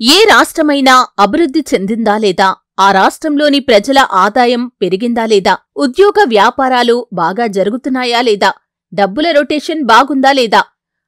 ఏ రాష్ట్రమైనా అభివృద్ధి చెందిందా లేదా, ఆ రాష్ట్రంలోని ప్రజల ఆదాయం పెరిగిందా లేదా, ఉద్యోగ వ్యాపారాలు బాగా జరుగుతున్నాయా లేదా, డబ్బుల రొటేషన్ బాగుందా లేదా,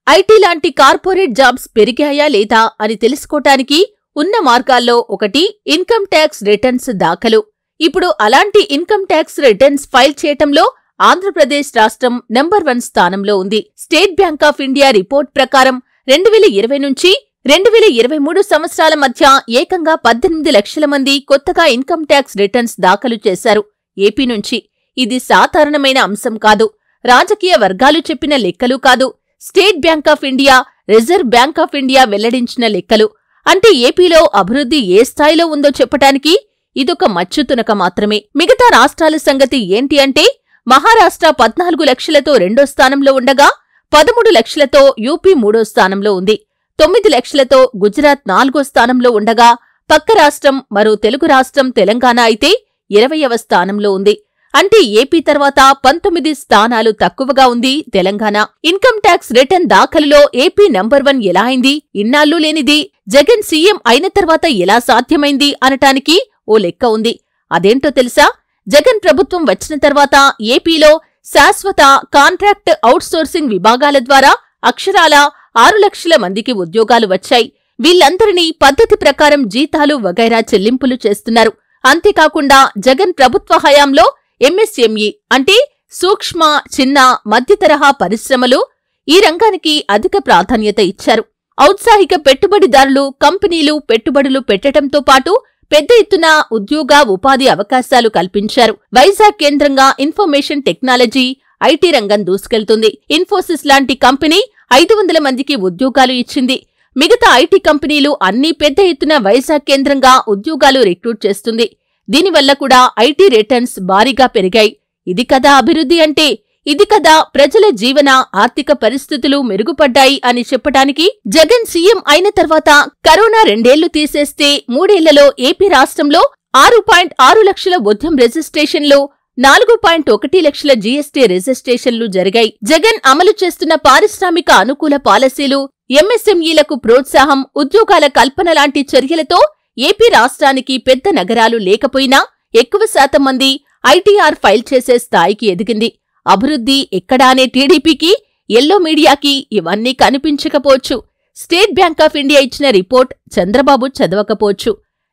ఐటీ లాంటి కార్పొరేట్ జాబ్స్ పెరిగాయా లేదా అని తెలుసుకోటానికి ఉన్న మార్గాల్లో ఒకటి ఇన్కమ్ ట్యాక్స్ రిటర్న్స్ దాఖలు. ఇప్పుడు అలాంటి ఇన్కమ్ ట్యాక్స్ రిటర్న్స్ ఫైల్ చేయటంలో ఆంధ్రప్రదేశ్ రాష్ట్రం నంబర్ 1 స్థానంలో ఉంది. State bank of India report ప్రకారం 2020 నుంచి 2023 సంవత్సరాల మధ్య ఏకంగా 18 లక్షల మంది కొత్తగా ఇన్కమ్ ట్యాక్స్ రిటర్న్స్ దాఖలు చేశారు ఏపీ నుంచి. ఇది సాధారణమైన అంశం కాదు, రాజకీయ వర్గాలు చెప్పిన లెక్కలు కాదు, state bank of India, reserve bank of India వెల్లడించిన లెక్కలు. అంటే ఏపీలో అభివృద్ధి ఏ స్థాయిలో ఉందో చెప్పటానికి ఇదొక మచ్చుతునక మాత్రమే. మిగతా రాష్ట్రాల సంగతి ఏంటి అంటే, మహారాష్ట్ర 14 లక్షలతో 2వ స్థానంలో ఉండగా 13 లక్షలతో యూపీ 3వ స్థానంలో ఉంది. 9 లక్షలతో గుజరాత్ 4వ స్థానంలో ఉండగా పక్క రాష్ట్రం మరో తెలుగు రాష్ట్రం తెలంగాణ అయితే 20వ స్థానంలో ఉంది. అంటే ఏపీ తర్వాత 19 స్థానాలు తక్కువగా ఉంది తెలంగాణ. ఇన్కమ్ ట్యాక్స్ రిటర్న్ దాఖలులో ఏపీ నంబర్ 1 ఎలా అయింది? ఇన్నాళ్లు లేనిది జగన్ సీఎం అయిన తర్వాత ఎలా సాధ్యమైంది అనటానికి ఓ లెక్క ఉంది. అదేంటో తెలుసా? జగన్ ప్రభుత్వం వచ్చిన తర్వాత ఏపీలో శాశ్వత కాంట్రాక్ట్ అవుట్సోర్సింగ్ విభాగాల ద్వారా అక్షరాల 6 లక్షల మందికి ఉద్యోగాలు వచ్చాయి. వీళ్లందరినీ పద్ధతి ప్రకారం జీతాలు వగైరా చెల్లింపులు చేస్తున్నారు. అంతేకాకుండా జగన్ ప్రభుత్వ హయాంలో ఎంఎస్ఎంఈ అంటే సూక్ష్మ, చిన్న, మధ్యతరహా పరిశ్రమలు, ఈ రంగానికి అధిక ప్రాధాన్యత ఇచ్చారు. ఔత్సాహిక పెట్టుబడిదారులు కంపెనీలు పెట్టుబడులు పెట్టడంతో పాటు పెద్ద ఎత్తున ఉద్యోగ ఉపాధి అవకాశాలు కల్పించారు. వైజాగ్ కేంద్రంగా ఇన్ఫర్మేషన్ టెక్నాలజీ, ఐటీ రంగం దూసుకెళ్తుంది. ఇన్ఫోసిస్ లాంటి కంపెనీ 500 మందికి ఉద్యోగాలు ఇచ్చింది. మిగతా ఐటీ కంపెనీలు అన్నీ పెద్ద ఎత్తున వైజాగ్ కేంద్రంగా ఉద్యోగాలు రిక్రూట్ చేస్తుంది. దీనివల్ల కూడా ఐటీ రిటర్న్స్ భారీగా పెరిగాయి. ఇది కదా అభివృద్ధి అంటే, ఇది కదా ప్రజల జీవన ఆర్థిక పరిస్థితులు మెరుగుపడ్డాయి అని చెప్పటానికి. జగన్ సీఎం అయిన తర్వాత కరోనా 2 ఏళ్లు తీసేస్తే 3 ఏళ్లలో ఏపీ రాష్ట్రంలో 6.6 లక్షల ఉద్యమ రిజిస్ట్రేషన్లు, 4.1 లక్షల జీఎస్టీ రిజిస్ట్రేషన్లు జరిగాయి. జగన్ అమలు చేస్తున్న పారిశ్రామిక అనుకూల పాలసీలు, ఎంఎస్ఎంఈలకు ప్రోత్సాహం, ఉద్యోగాల కల్పన లాంటి చర్యలతో ఏపీ రాష్ట్రానికి పెద్ద నగరాలు లేకపోయినా ఎక్కువ శాతం మంది ఐటీఆర్ ఫైల్ చేసే స్థాయికి ఎదిగింది. అభివృద్ధి ఎక్కడా అనే టీడీపీకి, ఎల్లో మీడియాకి ఇవన్నీ కనిపించకపోవచ్చు. స్టేట్ బ్యాంక్ ఆఫ్ ఇండియా ఇచ్చిన రిపోర్ట్ చంద్రబాబు చదవకపోవచ్చు.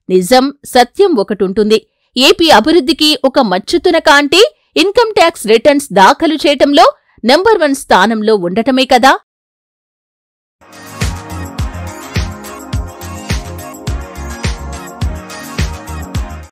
నిజం, సత్యం ఒకటుంటుంది. ఏపీ అభివృద్ధికి ఒక మచ్చుతునక అంటే ఇన్కమ్ ట్యాక్స్ రిటర్న్స్ దాఖలు చేయటంలో నంబర్ 1 స్థానంలో ఉండటమే కదా.